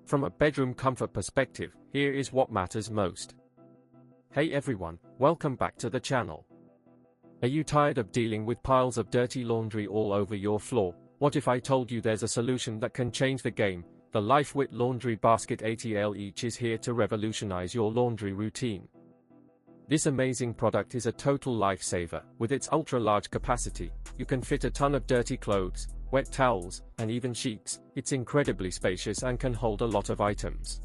From a bedroom comfort perspective, here is what matters most. Hey everyone, welcome back to the channel. Are you tired of dealing with piles of dirty laundry all over your floor? What if I told you there's a solution that can change the game? The Lifewit Laundry Basket ATL each is here to revolutionize your laundry routine. This amazing product is a total lifesaver. With its ultra-large capacity, you can fit a ton of dirty clothes, wet towels, and even sheets. It's incredibly spacious and can hold a lot of items.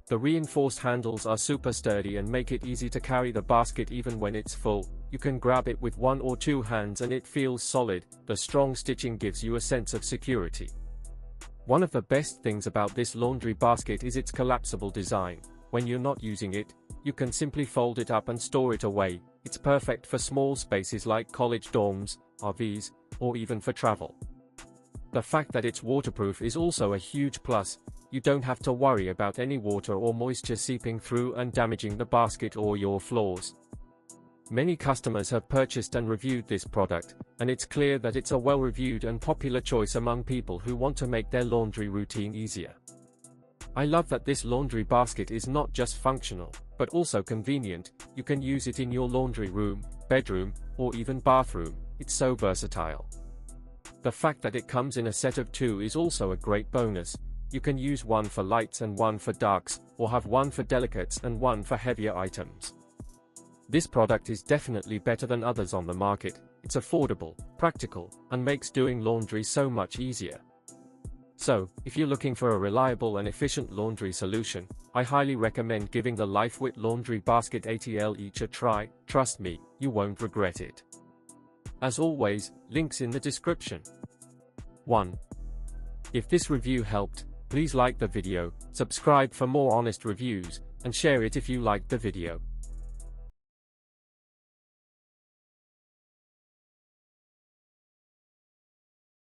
The reinforced handles are super sturdy and make it easy to carry the basket even when it's full. You can grab it with one or two hands and it feels solid. The strong stitching gives you a sense of security. One of the best things about this laundry basket is its collapsible design. When you're not using it, you can simply fold it up and store it away. It's perfect for small spaces like college dorms, RVs, or even for travel. The fact that it's waterproof is also a huge plus. You don't have to worry about any water or moisture seeping through and damaging the basket or your floors. Many customers have purchased and reviewed this product, and it's clear that it's a well-reviewed and popular choice among people who want to make their laundry routine easier. I love that this laundry basket is not just functional, but also convenient. You can use it in your laundry room, bedroom, or even bathroom. It's so versatile. The fact that it comes in a set of two is also a great bonus. You can use one for lights and one for darks, or have one for delicates and one for heavier items. This product is definitely better than others on the market. It's affordable, practical, and makes doing laundry so much easier. So, if you're looking for a reliable and efficient laundry solution, I highly recommend giving the Lifewit Laundry Basket ATL each a try. Trust me, you won't regret it. As always, links in the description. 1. If this review helped, please like the video, subscribe for more honest reviews, and share it if you liked the video.